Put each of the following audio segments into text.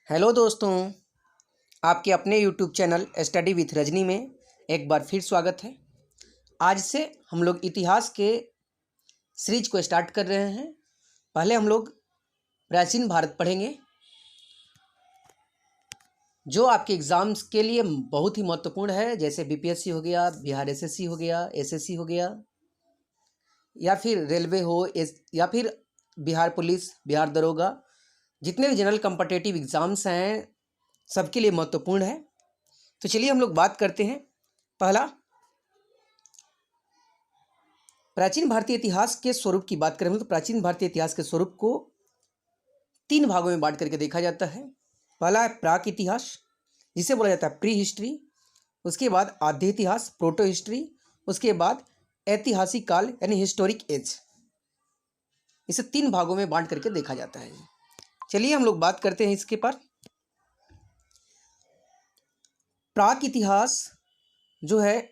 Hello दोस्तों, आपके अपने YouTube channel study with Rajni में एक बार फिर स्वागत है। आज से हम लोग इतिहास के सीरीज को स्टार्ट कर रहे हैं। पहले हम लोग प्राचीन भारत पढ़ेंगे, जो आपके एग्ज़ाम्स के लिए बहुत ही महत्वपूर्ण है। जैसे बीपीएससी हो गया, बिहार एसएससी हो गया, एसएससी हो गया, या फिर रेलवे हो, या फिर बिहार पुलिस, बिहार दरोगा, जितने भी जनरल कॉम्पिटिटिव एग्ज़ाम्स हैं सबके लिए महत्वपूर्ण है। तो चलिए हम लोग बात करते हैं। पहला, प्राचीन भारतीय इतिहास के स्वरूप की बात करें तो प्राचीन भारतीय इतिहास के स्वरूप को 3 भागों में बांट करके देखा जाता है। पहला है प्राक इतिहास, जिसे बोला जाता है प्री हिस्ट्री। उसके बाद आद्य इतिहास, प्रोटो हिस्ट्री। उसके बाद ऐतिहासिक काल यानी हिस्टोरिक एज। इसे 3 भागों में बांट करके देखा जाता है। चलिए हम लोग बात करते हैं इसके पर। प्राक इतिहास जो है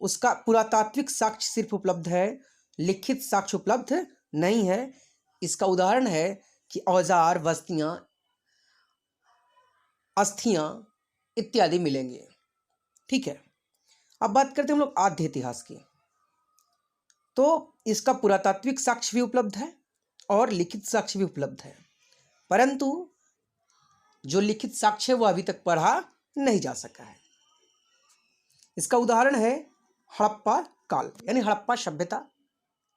उसका पुरातात्विक साक्ष्य सिर्फ उपलब्ध है, लिखित साक्ष्य उपलब्ध नहीं है। इसका उदाहरण है कि औजार, बस्तियां, अस्थियां इत्यादि मिलेंगे। ठीक है, अब बात करते हैं हम लोग आद्य इतिहास की। तो इसका पुरातात्विक साक्ष्य भी उपलब्ध है और लिखित साक्ष्य भी उपलब्ध है, परंतु जो लिखित साक्ष्य है वह अभी तक पढ़ा नहीं जा सका है। इसका उदाहरण है हड़प्पा काल यानी हड़प्पा सभ्यता,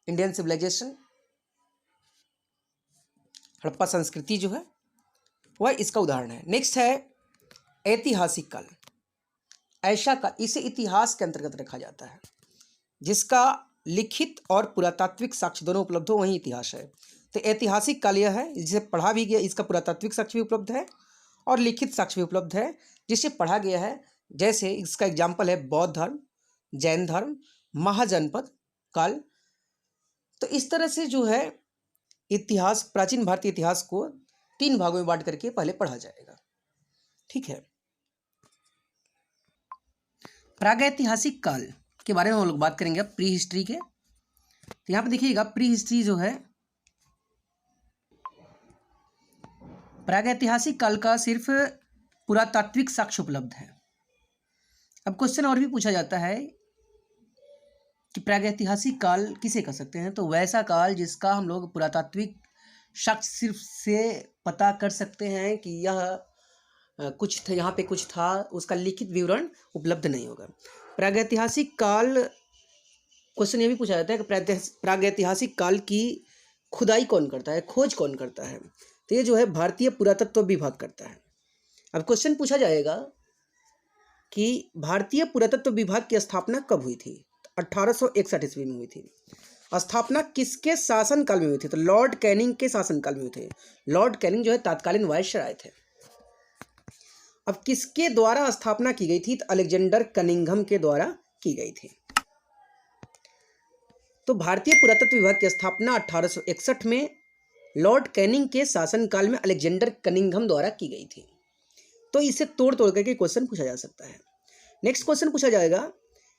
इंडियन सिविलाइजेशन, हड़प्पा संस्कृति जो है वह इसका उदाहरण है। नेक्स्ट है ऐतिहासिक काल। ऐसा काल, इसे इतिहास के अंतर्गत रखा जाता है जिसका लिखित और पुरातात्विक साक्ष्य दोनों उपलब्ध हो, वही इतिहास है। तो ऐतिहासिक काल यह है जिसे पढ़ा भी गया, इसका पुरातात्विक साक्ष्य भी उपलब्ध है और लिखित साक्ष्य भी उपलब्ध है जिसे पढ़ा गया है। जैसे इसका एग्जाम्पल है बौद्ध धर्म, जैन धर्म, महाजनपद काल। तो इस तरह से जो है इतिहास, प्राचीन भारतीय इतिहास को 3 भागों में बांट करके पहले पढ़ा जाएगा। ठीक है, प्रागैतिहासिक काल के बारे में हम लोग बात करेंगे अब प्री हिस्ट्री के। तो यहाँ पे देखिएगा प्री हिस्ट्री जो है, प्रागैतिहासिक काल का सिर्फ पुरातात्विक साक्ष्य उपलब्ध है। अब क्वेश्चन और भी पूछा जाता है कि प्रागैतिहासिक काल किसे कह सकते हैं। तो वैसा काल जिसका हम लोग पुरातात्विक साक्ष्य सिर्फ से पता कर सकते हैं कि यह कुछ था, यहाँ पे कुछ था, उसका लिखित विवरण उपलब्ध नहीं होगा। प्रागैतिहासिक काल, क्वेश्चन ये भी पूछा जाता है कि प्रागैतिहासिक काल की खुदाई कौन करता है, खोज कौन करता है। तो ये जो है भारतीय पुरातत्व विभाग करता है। अब क्वेश्चन पूछा जाएगा कि भारतीय पुरातत्व विभाग की स्थापना कब हुई थी। 1861 ईस्वी में हुई थी। स्थापना किसके शासनकाल में हुई थी। तो लॉर्ड कैनिंग के शासनकाल में हुए थे। लॉर्ड कैनिंग जो है तत्कालीन वायसराय थे। अब किसके द्वारा स्थापना की गई थी। तो अलेक्जेंडर कनिंघम के द्वारा की गई थी। तो भारतीय पुरातत्व विभाग की स्थापना 1861 में लॉर्ड कैनिंग के शासनकाल में अलेक्जेंडर कनिंघम द्वारा की गई थी। तो इसे तोड़ तोड़ करके क्वेश्चन पूछा जा सकता है। नेक्स्ट क्वेश्चन पूछा जाएगा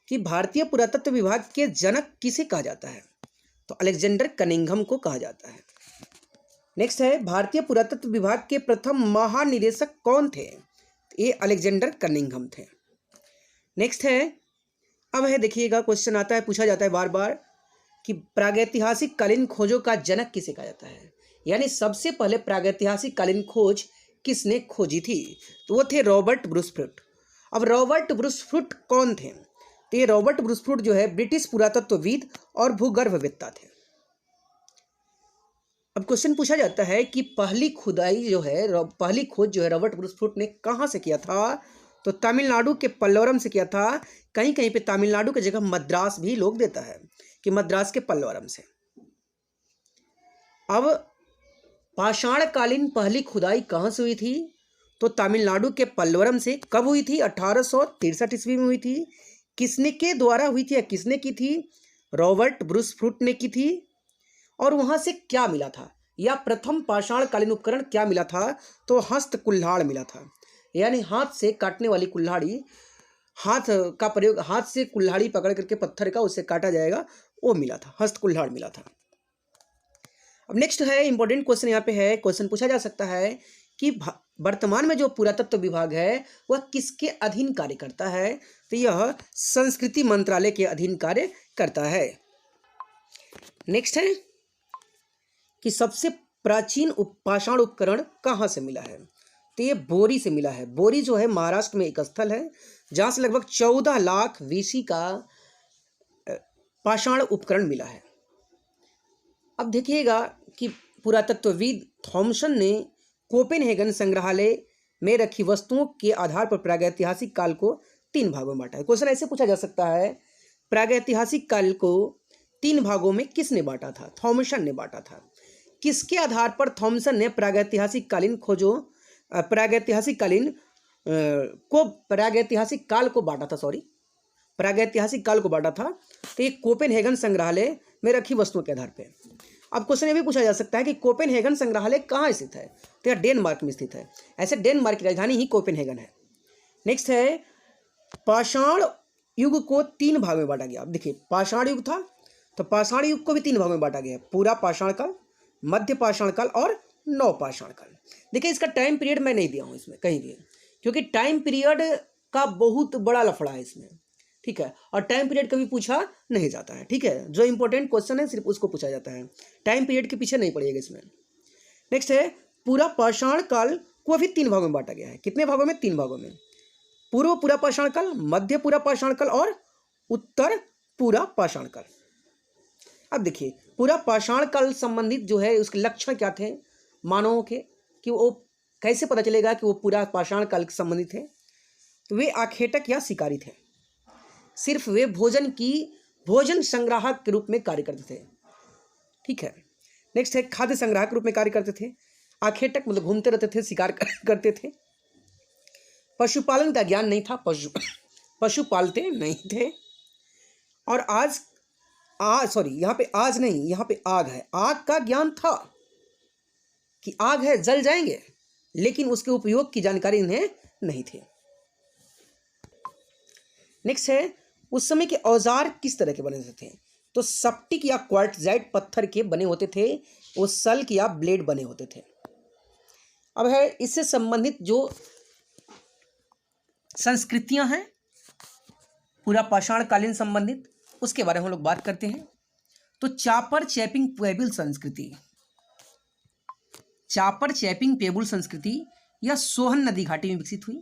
कि भारतीय पुरातत्व विभाग के जनक किसे कहा जाता है। तो अलेक्जेंडर कनिंघम को कहा जाता है। नेक्स्ट है भारतीय पुरातत्व विभाग के प्रथम महानिदेशक कौन थे। ये अलेक्जेंडर कनिंघम थे। नेक्स्ट है, अब है देखिएगा क्वेश्चन आता है, पूछा जाता है बार बार कि प्रागैतिहासिक कालीन खोजों का जनक किसे कहा जाता है, यानी सबसे पहले प्रागैतिहासिक कालीन खोज किसने खोजी थी। तो वो थे रॉबर्ट ब्रूसफ्रूट। अब रॉबर्ट ब्रूसफ्रूट कौन थे। तो ये रॉबर्ट ब्रूसफ्रूट जो है ब्रिटिश पुरातत्वविद और भूगर्भवेत्ता थे। अब क्वेश्चन पूछा जाता है कि पहली खुदाई जो है, पहली खोज जो है रॉबर्ट ब्रूसफ्रूट ने कहाँ से किया था। तो तमिलनाडु के पल्लवरम से किया था। कहीं कहीं पे तमिलनाडु की जगह मद्रास भी लोग देता है कि मद्रास के पल्लवरम से। अब पाषाणकालीन पहली खुदाई कहाँ से हुई थी। तो तमिलनाडु के पल्लवरम से। कब हुई थी। 1863 ईस्वी में हुई थी। किसने के द्वारा हुई थी या किसने की थी। रॉबर्ट ब्रूसफ्रूट ने की थी। और वहाँ से क्या मिला था, या प्रथम पाषाणकालीन उपकरण क्या मिला था। तो हस्त कुल्हाड़ मिला था, यानी हाथ से काटने वाली कुल्हाड़ी, हाथ का प्रयोग, हाथ से कुल्हाड़ी पकड़ करके पत्थर का उससे काटा जाएगा, वो मिला था, हस्त कुल्हाड़ मिला था। अब नेक्स्ट है इंपॉर्टेंट क्वेश्चन, यहाँ पे है क्वेश्चन पूछा जा सकता है कि वर्तमान में जो पुरातत्व विभाग है वह किसके अधीन कार्य करता है, तो यह संस्कृति मंत्रालय के अधीन कार्य करता है। नेक्स्ट है कि सबसे प्राचीन पाषाण उपकरण कहाँ से मिला है, तो ये बोरी से मिला है। बोरी जो है महाराष्ट्र में एक स्थल है जहाँ से लगभग 14 लाख वीसी का पाषाण उपकरण मिला है। अब देखिएगा कि पुरातत्वविद थॉमसन ने कोपेनहेगन संग्रहालय में रखी वस्तुओं के आधार पर प्रागैतिहासिक काल को 3 भागों में बांटा है। क्वेश्चन ऐसे पूछा जा सकता है, प्रागैतिहासिक काल को 3 भागों में किसने बांटा था? थॉमसन ने बांटा था। किसके आधार पर थॉमसन ने प्रागैतिहासिक काल को बांटा था? प्रागैतिहासिक काल को बांटा था, तो ये कोपेनहेगन संग्रहालय में रखी वस्तुओं के आधार पर। अब क्वेश्चन ये भी पूछा जा सकता है कि कोपेनहेगन संग्रहालय कहाँ स्थित है, तो यह डेनमार्क में स्थित है। ऐसे डेनमार्क की राजधानी ही कोपेनहेगन है। नेक्स्ट है पाषाण युग को 3 भाग में बांटा गया। अब देखिए पाषाण युग था, तो पाषाण युग को भी 3 भागों में बांटा गया, पूरा पाषाण काल, मध्य पाषाण काल और नवपाषाण काल। देखिए इसका टाइम पीरियड मैं नहीं दिया हूँ इसमें कहीं भी, क्योंकि टाइम पीरियड का बहुत बड़ा लफड़ा है इसमें, ठीक है, और टाइम पीरियड कभी पूछा नहीं जाता है, ठीक है। जो इंपॉर्टेंट क्वेश्चन है सिर्फ उसको पूछा जाता है, टाइम पीरियड के पीछे नहीं पड़ेगा इसमें। नेक्स्ट है पूरा पाषाण काल को भी 3 भागों में बांटा गया है। कितने भागों में? 3 भागों में। पूर्व पूरा पाषाण काल, मध्य पूरा पाषाण काल और उत्तर पूरा पाषाण काल। अब देखिए पूरा पाषाण काल संबंधित जो है उसके लक्षण क्या थे मानवों के, कि वो कैसे पता चलेगा कि वो पूरा पाषाण काल से संबंधित है? तो वे आखेटक या शिकारी थे। सिर्फ वे भोजन संग्राहक के रूप में कार्य करते थे, ठीक है। नेक्स्ट है खाद्य संग्राहक के रूप में कार्य करते थे। आखेटक मतलब घूमते रहते थे, शिकार करते थे। पशुपालन का ज्ञान नहीं था, पशु पालते नहीं थे। और यहाँ पे आज नहीं, यहाँ पे आग है, आग का ज्ञान था कि आग है जल जाएंगे, लेकिन उसके उपयोग की जानकारी इन्हें नहीं थी। नेक्स्ट है उस समय के औजार किस तरह के बने होते थे? तो स्फटिक या क्वार्टजाइट पत्थर के बने होते थे, वो सल्क या ब्लेड बने होते थे। अब है इससे संबंधित जो संस्कृतियां हैं पूरा पाषाण कालीन संबंधित, उसके बारे में हम लोग बात करते हैं। तो चापर चैपिंग पेबल संस्कृति यह सोहन नदी घाटी में विकसित हुई।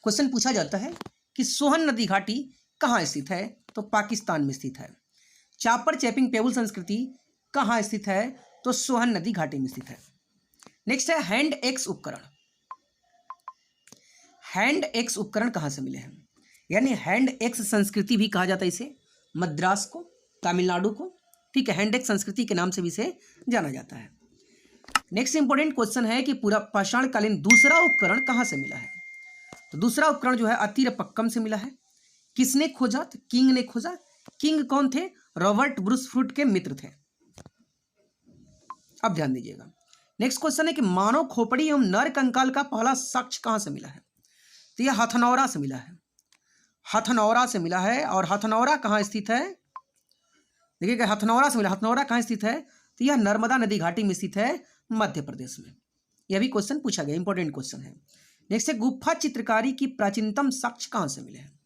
क्वेश्चन पूछा जाता है कि सोहन नदी घाटी कहाँ स्थित है? तो पाकिस्तान में स्थित है। चापर चैपिंग पेबल संस्कृति कहाँ स्थित है? तो सोहन नदी घाटी में स्थित है। नेक्स्ट है हैंड एक्स उपकरण। हैंड एक्स उपकरण कहाँ से मिले हैं? यानी हैंड एक्स संस्कृति भी कहा जाता है इसे, मद्रास को, तमिलनाडु को, ठीक है, हैंड एक्स संस्कृति के नाम से भी इसे जाना जाता है। नेक्स्ट इंपॉर्टेंट क्वेश्चन है कि पूरा पाषाण कालीन दूसरा उपकरण कहाँ से मिला है? तो दूसरा उपकरण जो है अतिरपक्कम से मिला है। किसने खोजा? तो किंग ने खोजा। किंग कौन थे? रॉबर्ट ब्रूसफ्रूट के मित्र थे। अब ध्यान दीजिएगा। नेक्स्ट क्वेश्चन है कि मानव खोपड़ी एवं नर कंकाल का पहला साक्ष्य कहां से मिला है? तो यह हथनौरा से मिला है। हथनौरा से मिला है। और हथनौरा कहाँ स्थित है? देखिएगा हथनौरा से मिला। हथनौरा कहाँ स्थित है? तो यह नर्मदा नदी घाटी में स्थित है, मध्य प्रदेश में। यह भी क्वेश्चन पूछा गया, इंपॉर्टेंट क्वेश्चन है। नेक्स्ट है गुफा चित्रकारी की प्राचीनतम साक्ष्य कहाँ से मिले हैं?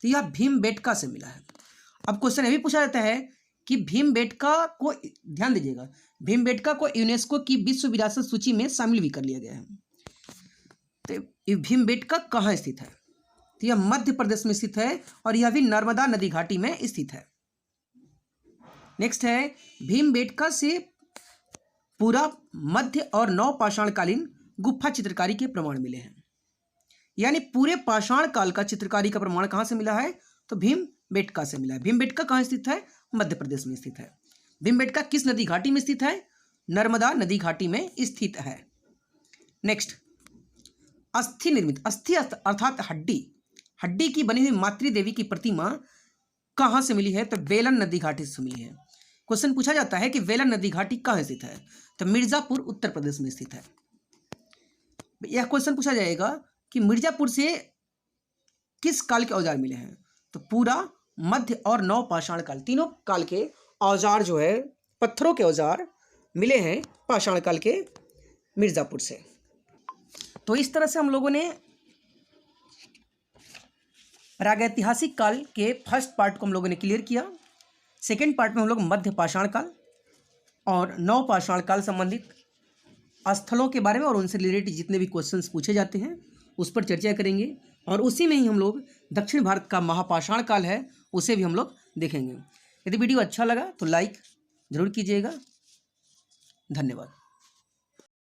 तो यह भीमबेटका से मिला है। अब क्वेश्चन ये भी पूछा जाता है कि भीमबेटका को, ध्यान दीजिएगा, भीमबेटका को यूनेस्को की विश्व विरासत सूची में शामिल भी कर लिया गया है। तो भीमबेटका कहाँ स्थित है? तो यह मध्य प्रदेश में स्थित है और यह भी नर्मदा नदी घाटी में स्थित है। नेक्स्ट है भीमबेटका से पूरा मध्य और नवपाषाण कालीन गुफा चित्रकारी के प्रमाण मिले हैं। यानी पूरे पाषाण काल का चित्रकारी का प्रमाण कहां से मिला है? तो भीमबेटका से मिला है। भीमबेटका कहां स्थित है? मध्य प्रदेश में स्थित है। भीमबेटका किस नदी घाटी में स्थित है? नर्मदा नदी घाटी में स्थित है। नेक्स्ट अस्थि निर्मित, अस्थि अर्थात हड्डी की बनी हुई मातृ देवी की प्रतिमा कहां से मिली है? तो वेलन नदी घाटी से मिली है। क्वेश्चन पूछा जाता है कि वेलन नदी घाटी कहां स्थित है? तो मिर्जापुर उत्तर प्रदेश में स्थित है। यह क्वेश्चन पूछा जाएगा कि मिर्जापुर से किस काल के औजार मिले हैं? तो पूरा मध्य और नवपाषाण काल, तीनों काल के औजार जो है, पत्थरों के औजार मिले हैं पाषाण काल के मिर्जापुर से। तो इस तरह से हम लोगों ने प्रागैतिहासिक काल के फर्स्ट पार्ट को हम लोगों ने क्लियर किया। सेकेंड पार्ट में हम लोग मध्य पाषाण काल और नव पाषाण काल संबंधित स्थलों के बारे में और उनसे रिलेटेड जितने भी क्वेश्चंस पूछे जाते हैं उस पर चर्चा करेंगे, और उसी में ही हम लोग दक्षिण भारत का महापाषाण काल है उसे भी हम लोग देखेंगे। यदि वीडियो अच्छा लगा तो लाइक ज़रूर कीजिएगा। धन्यवाद।